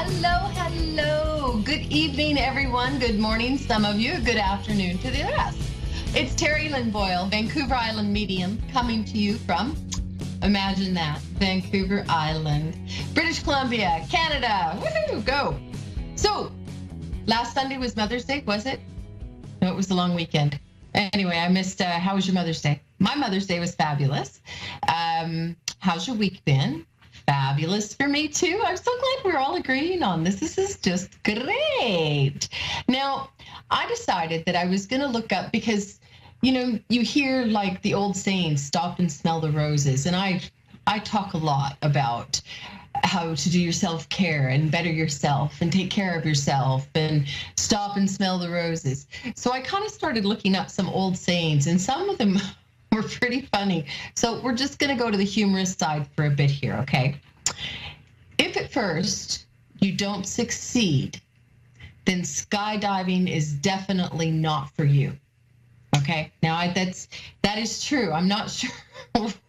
Hello. Good evening, everyone. Good morning, some of you. Good afternoon to the rest. It's Terry Lynn Boyle, Vancouver Island medium, coming to you from, imagine that, Vancouver Island, British Columbia, Canada. Woohoo, go. So, last Sunday was Mother's Day, was it? No, it was the long weekend. Anyway, I missed, how was your Mother's Day? My Mother's Day was fabulous. How's your week been? Fabulous for me too. I'm so glad we're all agreeing on this. This is just great. Now, I decided that I was going to look up because, you know, you hear like the old saying, stop and smell the roses. And I talk a lot about how to do your self-care and better yourself and take care of yourself and stop and smell the roses. So I kind of started looking up some old sayings, and some of them were pretty funny. So we're just going to go to the humorous side for a bit here, okay? If at first you don't succeed, then skydiving is definitely not for you. Okay? Now that is true. I'm not sure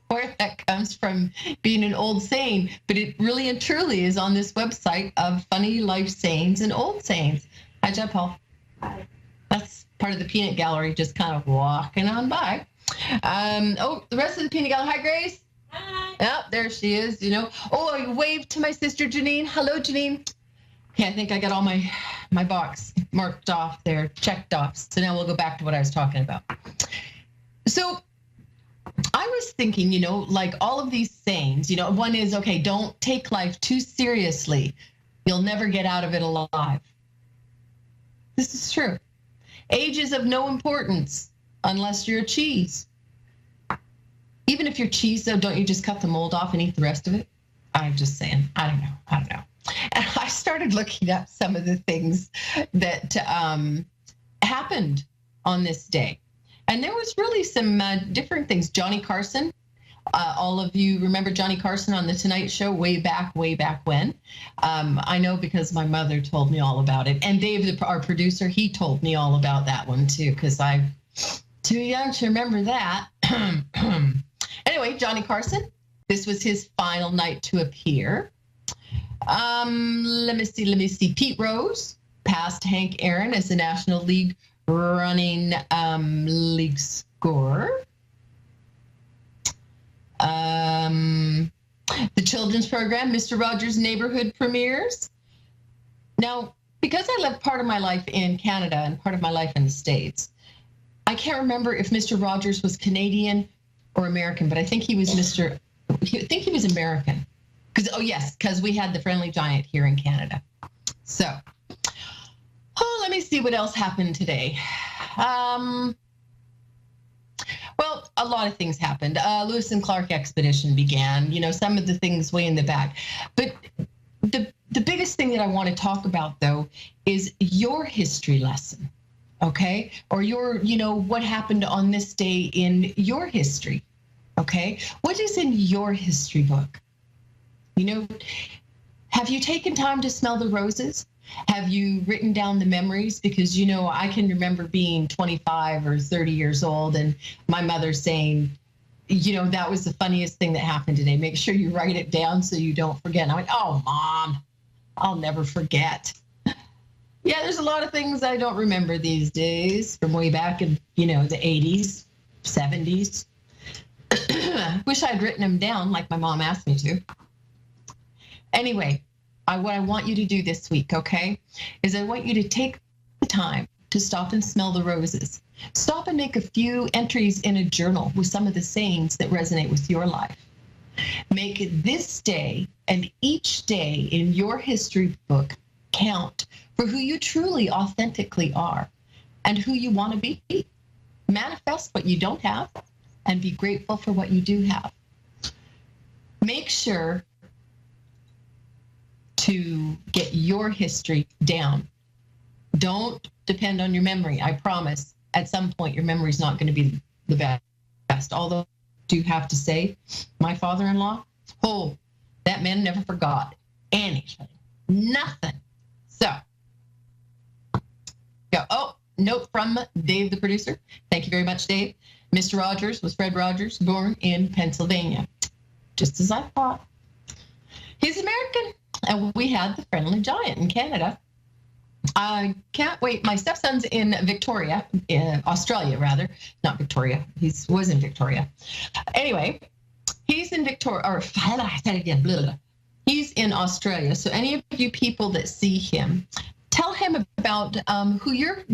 where that comes from being an old saying, but it really and truly is on this website of funny life sayings and old sayings. Hi, Jeff Paul. Hi. That's part of the peanut gallery, just kind of walking on by. The rest of the peanut gallery. Hi, Grace. Hi. Oh, there she is, you know. Oh, I waved to my sister, Janine. Hello, Janine. Okay, I think I got all my box marked off there, checked off. So now we'll go back to what I was talking about. So I was thinking, you know, like all of these sayings, you know, one is, okay, don't take life too seriously. You'll never get out of it alive. This is true. Age is of no importance unless you're a cheese. Even if you're cheese, though, don't you just cut the mold off and eat the rest of it? I'm just saying. I don't know. And I started looking up some of the things that happened on this day. And there was really some different things. Johnny Carson, all of you remember Johnny Carson on The Tonight Show way back when. I know because my mother told me all about it. And Dave, our producer, he told me all about that one too, because I'm too young to remember that. Anyway, Johnny Carson, this was his final night to appear. Let me see. Pete Rose passed Hank Aaron as the National League running league scorer. The children's program, Mr. Rogers' Neighborhood premieres. Now, because I lived part of my life in Canada and part of my life in the States, I can't remember if Mr. Rogers was Canadian or American, but I think he was American. Because we had the Friendly Giant here in Canada. So, let me see what else happened today. Well, a lot of things happened. Lewis and Clark expedition began, you know, some of the things way in the back. But the biggest thing that I want to talk about, though, is your history lesson, okay? Or what happened on this day in your history, okay? What is in your history book? You know, have you taken time to smell the roses? Have you written down the memories? Because, you know, I can remember being 25 or 30 years old and my mother saying, you know, that was the funniest thing that happened today. Make sure you write it down so you don't forget. And I went, oh, Mom, I'll never forget. Yeah, there's a lot of things I don't remember these days from way back in, you know, the 80s, 70s. Wish I'd written them down like my mom asked me to. Anyway, what I want you to do this week, okay, is I want you to take the time to stop and smell the roses. Stop and make a few entries in a journal with some of the sayings that resonate with your life. Make this day and each day in your history book count for who you truly, authentically are and who you want to be. Manifest what you don't have and be grateful for what you do have. Make sure to get your history down. Don't depend on your memory. I promise at some point your memory is not going to be the best. Although I do have to say, my father-in-law, that man never forgot anything, nothing. So, go. Oh, note from Dave, the producer. Thank you very much, Dave. Mr. Rogers was Fred Rogers, born in Pennsylvania. Just as I thought. He's American. and we had the Friendly Giant in Canada. I can't wait. My stepson's in Victoria, in Australia, rather. Not Victoria. He was in Victoria. Anyway, he's in Victoria, or I said it again, blah, blah, blah. He's in Australia. So any of you people that see him, tell him about who your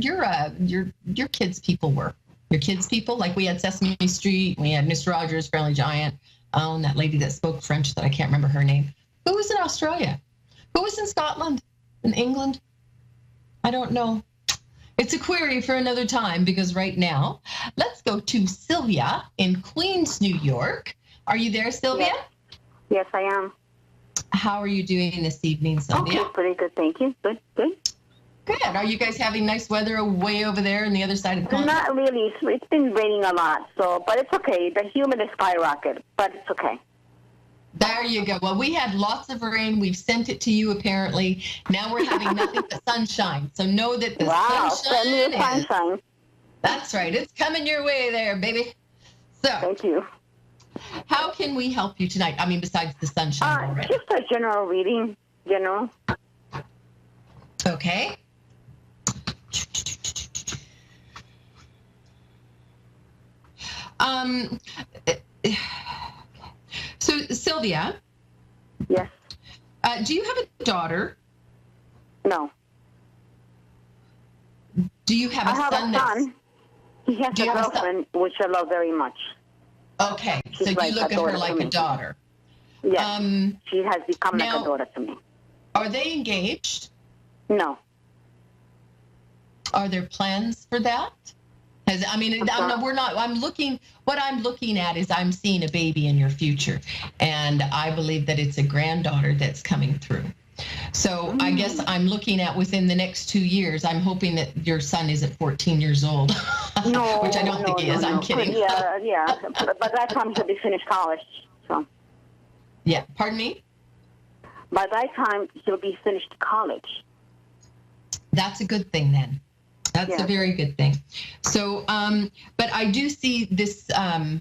kids' people were. Your kids' people, like we had Sesame Street, we had Mr. Rogers, Friendly Giant, and that lady that spoke French that I can't remember her name. Who was in Australia? Who was in Scotland? In England? I don't know. It's a query for another time, because right now, let's go to Sylvia in Queens, New York. Are you there, Sylvia? Yes, I am. How are you doing this evening, Sylvia? Okay, pretty good, thank you. Good, good. Good. Are you guys having nice weather way over there on the other side of the continent? Not really. It's been raining a lot, but it's okay. The humidity skyrocketed, but it's okay. There you go. Well, we had lots of rain. We've sent it to you, apparently. Now we're having nothing but sunshine. So know that the sunshine. That's right. It's coming your way there, baby. So, thank you. How can we help you tonight? I mean, besides the sunshine already. Just a general reading, Okay. So, Sylvia. Yes. Do you have a daughter? No. Do you have a son? I have a son. He has a girlfriend, which I love very much. Okay, so you look at her like a daughter. Yes. She has become like a daughter to me. Are they engaged? No. Are there plans for that? What I'm looking at is I'm seeing a baby in your future, and I believe that it's a granddaughter that's coming through. So I guess I'm looking at within the next 2 years, I'm hoping that your son isn't 14 years old, no, which I don't think he is. I'm kidding. Yeah. By that time, he'll be finished college. So. Yeah. Pardon me? By that time, he'll be finished college. That's a good thing then. That's a very good thing. So, but I do see this, I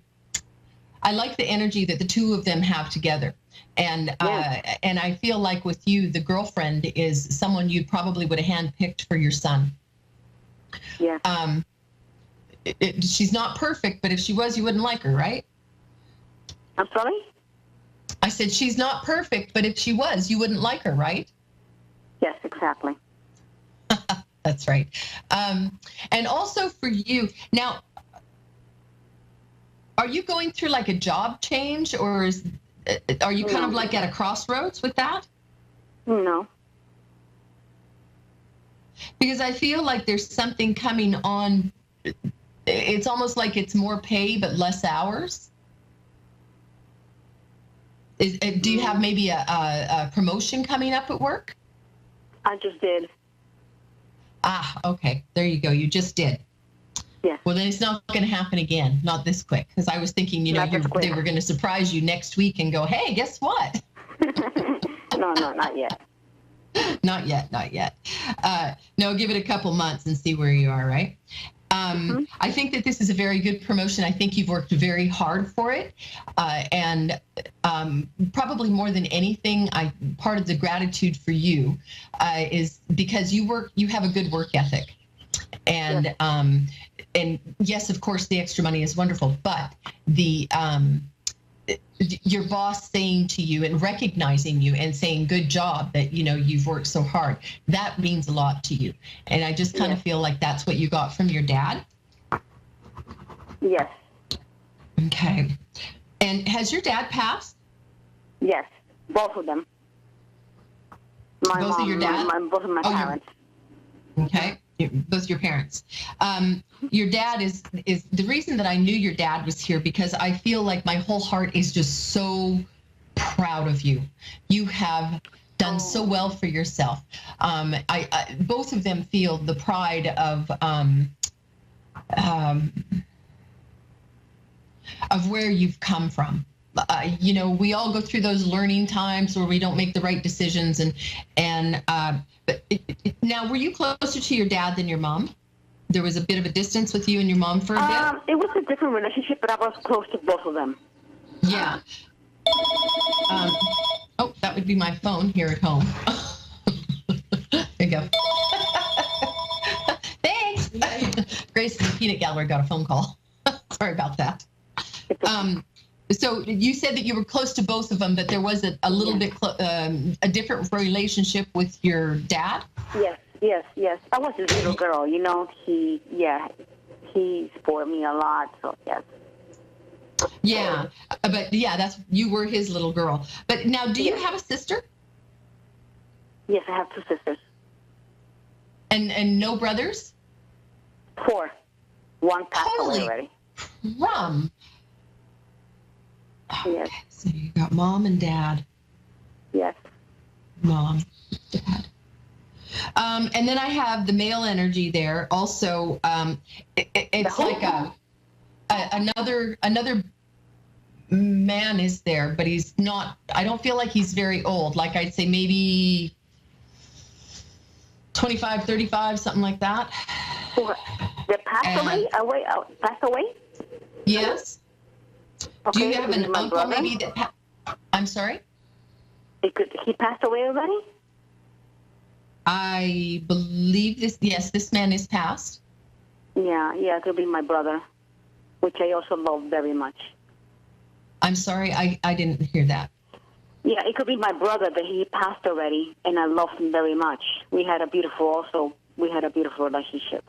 like the energy that the two of them have together. And I feel like with you, the girlfriend is someone you probably would have handpicked for your son. Yeah. She's not perfect, but if she was, you wouldn't like her, right? I'm sorry? I said she's not perfect, but if she was, you wouldn't like her, right? Yes, exactly. That's right. And also for you, now, are you going through like a job change, or are you kind of like at a crossroads with that? No. Because I feel like there's something coming on. It's almost like it's more pay, but less hours. Do you have maybe a promotion coming up at work? I just did. Ah, okay. There you go. You just did. Yeah. Well, then it's not going to happen again. Not this quick. Because I was thinking, they were going to surprise you next week and go, hey, guess what? No, not yet. Not yet. No, give it a couple months and see where you are, right? I think that this is a very good promotion. I think you've worked very hard for it. And probably more than anything, part of the gratitude for you is because you have a good work ethic. And and yes, of course, the extra money is wonderful, but your boss saying to you and recognizing you and saying good job, that you've worked so hard, that means a lot to you. And I just kind of feel like that's what you got from your dad. Yes. Okay. And has your dad passed? Yes, both of them. Both of your dad? Both of my parents. Okay. Both your parents. Your dad is the reason that I knew your dad was here, because I feel like my whole heart is just so proud of you. You have done so well for yourself. I both of them feel the pride of where you've come from. We all go through those learning times where we don't make the right decisions, but now, were you closer to your dad than your mom? There was a bit of a distance with you and your mom for a bit? It was a different relationship, but I was close to both of them. Yeah. Oh, that would be my phone here at home. There you go. Thanks. Grace and the peanut gallery got a phone call. Sorry about that. So you said that you were close to both of them, but there was a little bit a different relationship with your dad? Yes. I was his little girl, he spoiled me a lot, so yes. Yeah, but you were his little girl. But now, do you have a sister? Yes, I have 2 sisters. And no brothers? 4. One passed away Holy already. Rum. Yes. So you got mom and dad. Yes. Mom, dad. And then I have the male energy there. Also, it's like another man is there, but he's not. I don't feel like he's very old. Like I'd say maybe 25, 35, something like that. They passed away? Yes. Okay, Do you have an uncle brother? maybe that? I'm sorry? He passed away already? I believe this man is passed. Yeah, it could be my brother, which I also love very much. I'm sorry, I didn't hear that. Yeah, it could be my brother, but he passed already, and I love him very much. We had a beautiful relationship.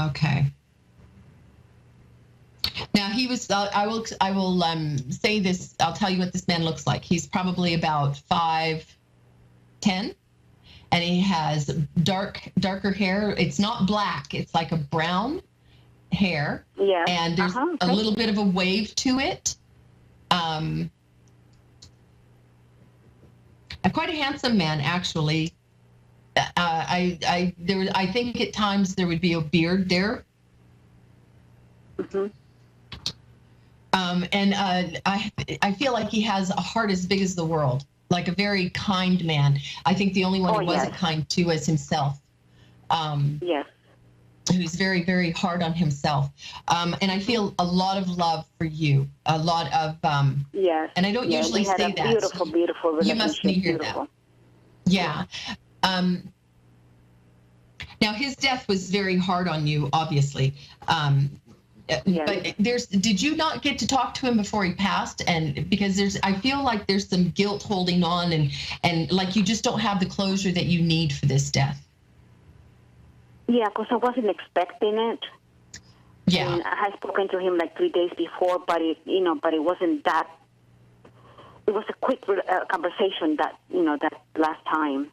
Okay. Now he was. I will say this. I'll tell you what this man looks like. He's probably about 5'10", and he has darker hair. It's not black. It's like a brown hair. Yeah. And there's a little bit of a wave to it. Quite a handsome man, actually. I think at times there would be a beard there. Mm-hmm. And I feel like he has a heart as big as the world, like a very kind man. I think the only one who wasn't kind to was himself. Yes. Who's very, very hard on himself. And I feel a lot of love for you, a lot of, yes. And I don't usually say that. Beautiful, beautiful relationship. You must hear that. Yeah. Now his death was very hard on you, obviously. But did you not get to talk to him before he passed? And because I feel like there's some guilt holding on and like you just don't have the closure that you need for this death. Yeah, because I wasn't expecting it. Yeah. And I had spoken to him like 3 days before, but it wasn't that. It was a quick conversation that last time.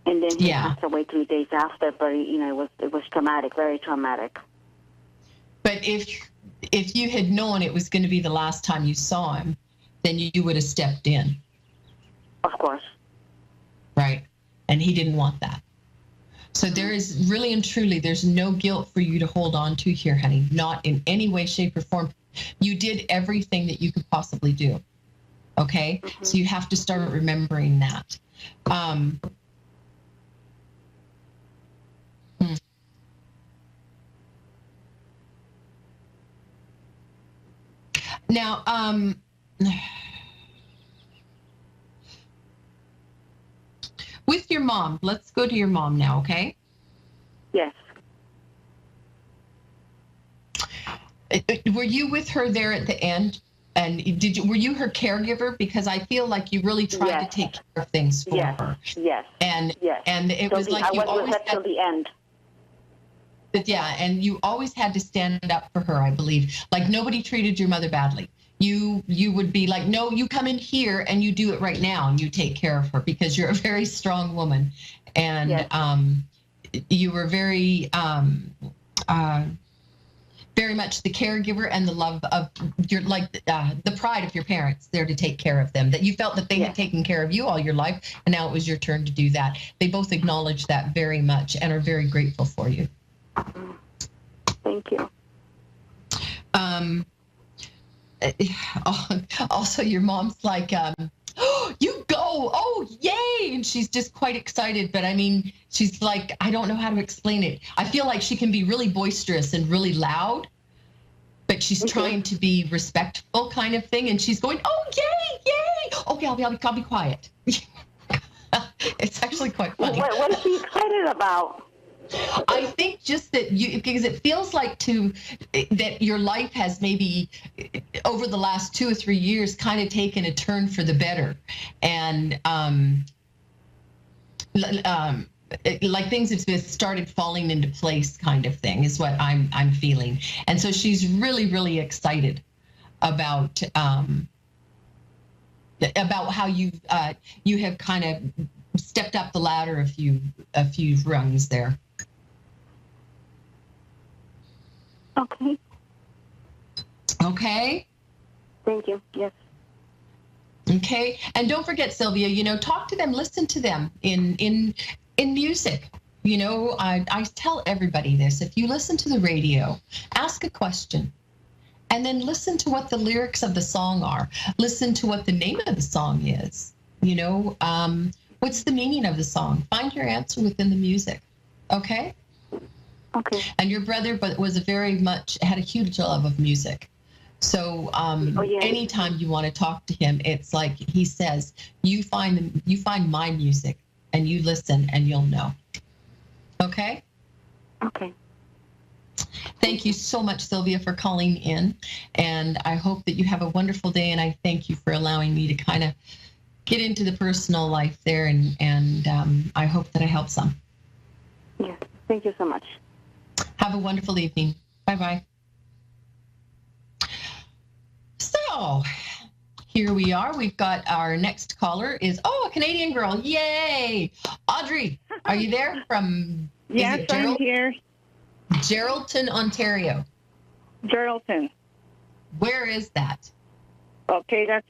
And then he passed away 3 days after, but it was traumatic, very traumatic. But if you had known it was going to be the last time you saw him, then you would have stepped in. Of course. Right. And he didn't want that. So there is really and truly, there's no guilt for you to hold on to here, honey. Not in any way, shape, or form. You did everything that you could possibly do. Okay? Mm-hmm. So you have to start remembering that. Now, with your mom, let's go to your mom now, okay? Yes. Were you with her there at the end? And were you her caregiver? Because I feel like you really tried to take care of things for her. Yes. And it was like you always had till the end. Yeah, and you always had to stand up for her, I believe. Like nobody treated your mother badly. You would be like, no, you come in here and you do it right now and you take care of her because you're a very strong woman. And you were very very much the caregiver and the love of your, like the pride of your parents there to take care of them, that you felt that they had taken care of you all your life. And now it was your turn to do that. They both acknowledge that very much and are very grateful for you. Thank you. Also, your mom's like, oh, you go, oh, yay. And she's just quite excited. But I mean, she's like, I don't know how to explain it. I feel like she can be really boisterous and really loud, but she's trying to be respectful kind of thing. And she's going, oh, yay, yay. Okay, I'll be quiet. It's actually quite funny. What is he excited about? I think just that because it feels like that your life has maybe over the last 2 or 3 years kind of taken a turn for the better, and like things have started falling into place, kind of thing, is what I'm feeling. And so she's really, really excited about how you have kind of stepped up the ladder a few rungs there. Okay. Okay. Thank you. Yes. Okay. And don't forget, Sylvia, talk to them, listen to them in music. I tell everybody this. If you listen to the radio, ask a question and then listen to what the lyrics of the song are. Listen to what the name of the song is. What's the meaning of the song? Find your answer within the music. Okay? Okay. And your brother had a huge love of music. So anytime you want to talk to him, it's like he says, you find my music and you listen and you'll know. Okay? Okay. Thank you so much, Sylvia, for calling in. And I hope that you have a wonderful day. And I thank you for allowing me to kind of get into the personal life there. And I hope that I help some. Yes. Thank you so much. Have a wonderful evening. Bye-bye. So here we are. We've got our next caller is, a Canadian girl. Yay. Audrey, are you there from? Yes, I'm here. Geraldton, Ontario. Geraldton. Where is that? Okay, that's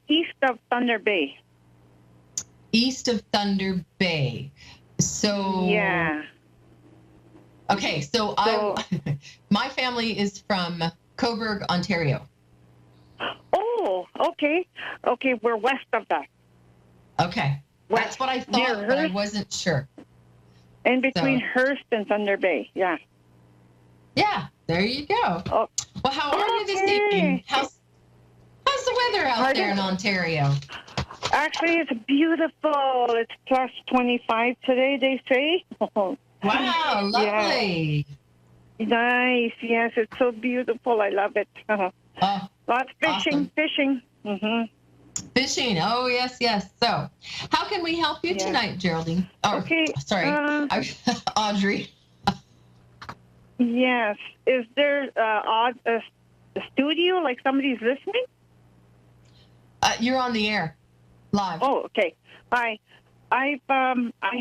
east of Thunder Bay. East of Thunder Bay. So. Yeah. Okay, so my family is from Cobourg, Ontario. Oh, okay. Okay, we're west of that. Okay. That's what I thought, but I wasn't sure. In between Hearst and Thunder Bay, yeah. Yeah, there you go. Oh. Well, how are you this evening? How's the weather out there in Ontario? Actually, it's beautiful. It's plus 25 today, they say. Wow, lovely. Yeah. Nice, yes, it's so beautiful. I love it. Oh, lots of fishing, awesome. fishing. Mm-hmm. Fishing, oh, yes. So, how can we help you tonight, Geraldine? Okay. Sorry, Audrey. Yes. Is there a studio, like somebody's listening? You're on the air, live. Oh, okay. Hi. I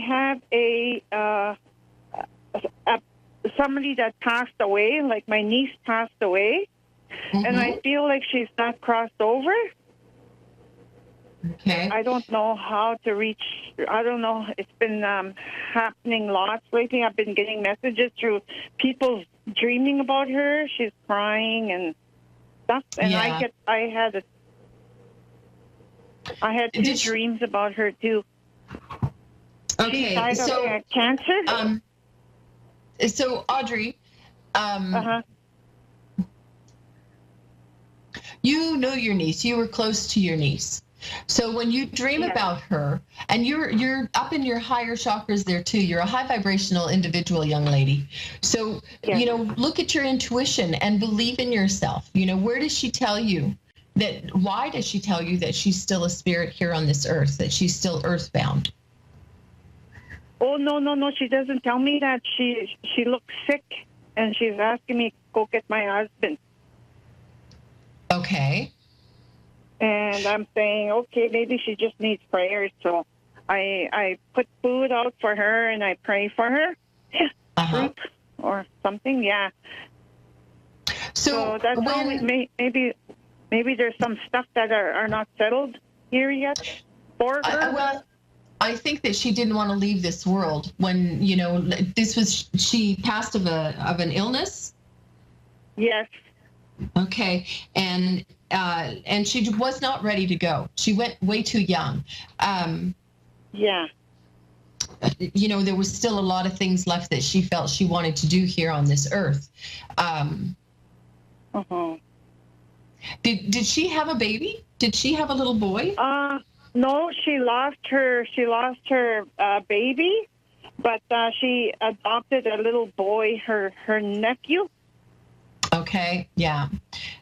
have somebody that passed away, like my niece passed away, and I feel like she's not crossed over. Okay. I don't know how to reach. I don't know. It's been happening lots lately. I've been getting messages through people dreaming about her. She's crying and stuff, and Yeah. I had two dreams about her too. Okay, She died of cancer. So Audrey, you know your niece. You were close to your niece. So when you dream about her, and you're up in your higher chakras there too. You're a high vibrational individual, young lady. So look at your intuition and believe in yourself. Where does she tell you that? Why does she tell you that she's still a spirit here on this earth? That she's still earthbound? Oh, no. She doesn't tell me that. She looks sick, and she's asking me to go get my husband. Okay. And I'm saying, okay, maybe she just needs prayers. So I put food out for her, and I pray for her. Fruit or something, yeah. So that's maybe there's some stuff that are not settled here yet for her. I think that she didn't want to leave this world when, she passed of an illness. Yes. Okay. And she was not ready to go. She went way too young. Yeah. There was still a lot of things left that she felt she wanted to do here on this earth. Did she have a baby? Did she have a little boy? No, she lost her baby, but she adopted a little boy, her nephew. Okay, yeah,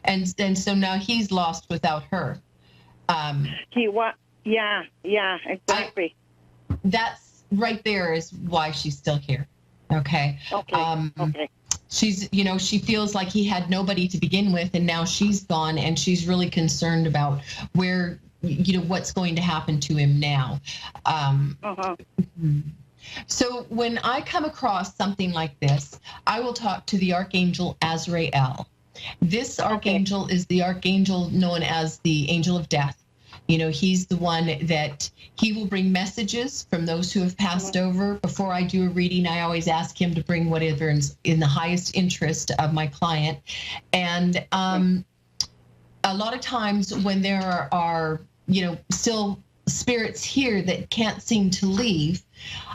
and so now he's lost without her. Yeah, exactly. That's right there is why she's still here. Okay. Okay. She's, she feels like he had nobody to begin with, and now she's gone, and she's really concerned about where, what's going to happen to him now. So when I come across something like this, I will talk to the Archangel Azrael. This archangel is the archangel known as the angel of death. He's the one that he will bring messages from those who have passed over. Before I do a reading, I always ask him to bring whatever is in the highest interest of my client. And a lot of times when there are, still spirits here that can't seem to leave,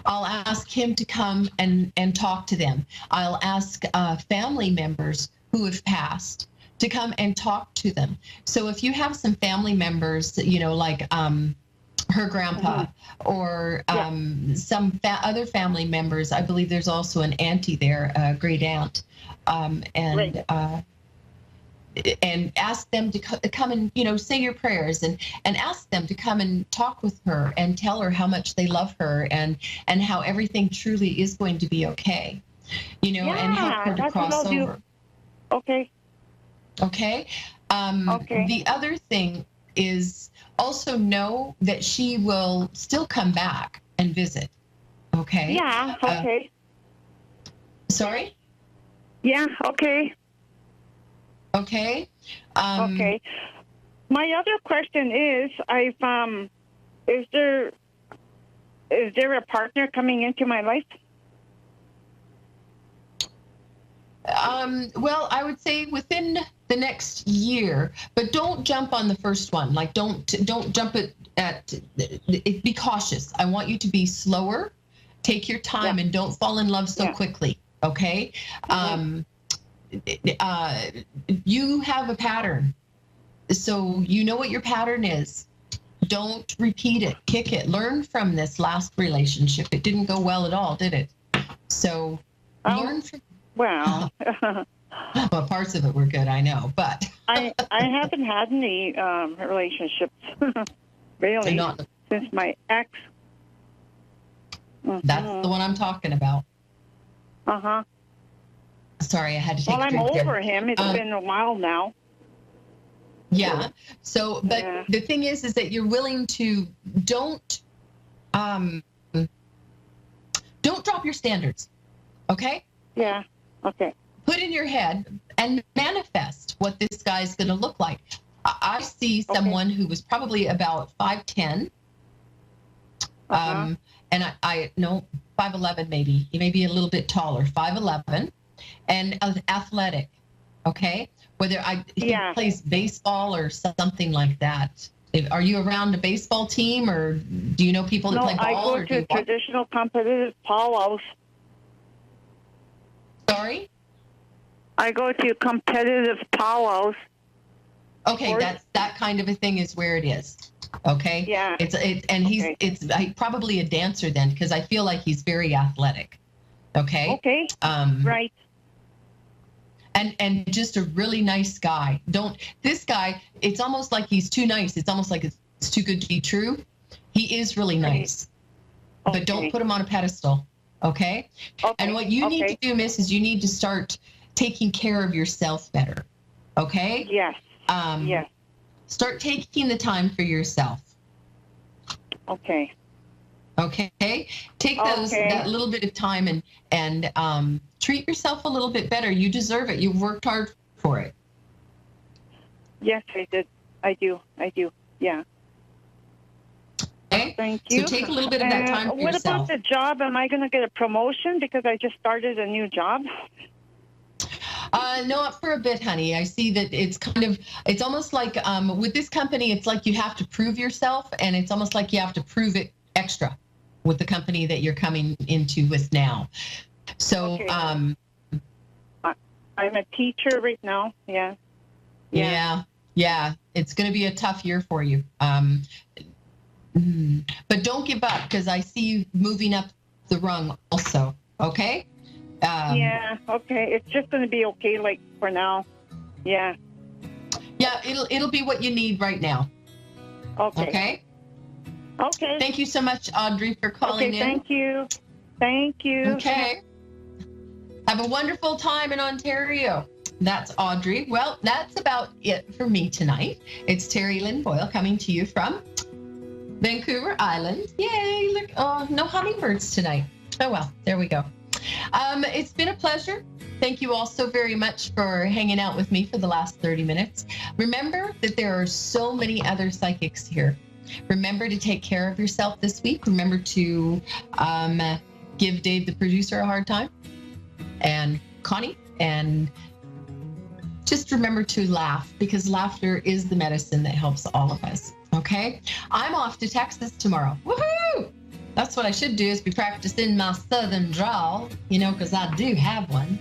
I'll ask him to come and talk to them. I'll ask family members who have passed to come and talk to them. So if you have some family members, like her grandpa or some other family members, I believe there's also an auntie there, a great aunt, and ask them to come and, say your prayers and ask them to come and talk with her and tell her how much they love her and how everything truly is going to be okay, and help her to cross over. Okay. Okay. The other thing is also know that she will still come back and visit. Okay. Yeah. Okay. Sorry? Yeah. Okay. Okay. Okay. My other question is, is there a partner coming into my life? Well, I would say within the next year, but don't jump on the first one. Like, don't jump be cautious. I want you to be slower, take your time, and don't fall in love so quickly. Okay. You have a pattern, so you know what your pattern is. Don't repeat it, kick it, learn from this last relationship. It didn't go well at all, did it? So learn from. Well, well, parts of it were good, I know, but I haven't had any relationships really since my ex. That's the one I'm talking about. Sorry, I had to take a drink. Well, I'm over him. It's been a while now. Yeah. So, but the thing is that you're willing to don't drop your standards. Okay? Yeah. Okay. Put in your head and manifest what this guy's going to look like. I see someone who was probably about 5'10", and I know 5'11", maybe. He may be a little bit taller, 5'11", and athletic. Okay, whether he plays baseball or something like that. Are you around a baseball team, or do you know people that play ball? No, I go to traditional competitive powwows. Sorry? I go to competitive powwows. Okay, that kind of a thing is where it is. Okay. Yeah. It's probably a dancer then, because I feel like he's very athletic. Okay. Okay. Right. And just a really nice guy. This guy, it's almost like he's too nice. It's almost like it's too good to be true. He is really nice. But don't put him on a pedestal. Okay? And what you need to do, Miss, is you need to start taking care of yourself better. Okay? Yes. Yes. Start taking the time for yourself. Okay. Okay? Take that little bit of time and treat yourself a little bit better. You deserve it. You've worked hard for it. Yes, I did. I do. Yeah. Okay. Thank you. So take a little bit of that time for yourself. What about the job? Am I going to get a promotion because I just started a new job? No, not for a bit, honey. I see that it's almost like with this company, it's like you have to prove yourself, and it's almost like you have to prove it extra with the company that you're coming into with now. So, I'm a teacher right now. Yeah. Yeah. Yeah, it's going to be a tough year for you. But don't give up, because I see you moving up the rung also. Okay? Yeah, okay. It's just going to be okay, like, for now. Yeah. Yeah, it'll be what you need right now. Okay. Okay? Okay. Thank you so much, Audrey, for calling in. Thank you. Thank you. Okay. Have a wonderful time in Ontario. That's Audrey. Well, that's about it for me tonight. It's Terry Lynn Boyle coming to you from Vancouver Island. Yay! Look, oh, no hummingbirds tonight. Oh well, there we go. It's been a pleasure. Thank you all so very much for hanging out with me for the last 30 minutes. Remember that there are so many other psychics here. Remember to take care of yourself this week. Remember to give Dave, the producer, a hard time, and Connie, and just remember to laugh, because laughter is the medicine that helps all of us. Okay? I'm off to Texas tomorrow. Woohoo! That's what I should do, is be practicing my southern drawl, because I do have one.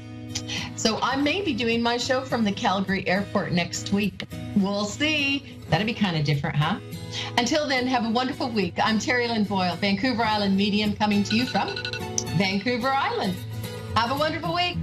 So I may be doing my show from the Calgary airport next week. We'll see. That'll be kind of different, huh? Until then, have a wonderful week. I'm Terry Lynn Boyle, Vancouver Island medium, coming to you from Vancouver Island. Have a wonderful week.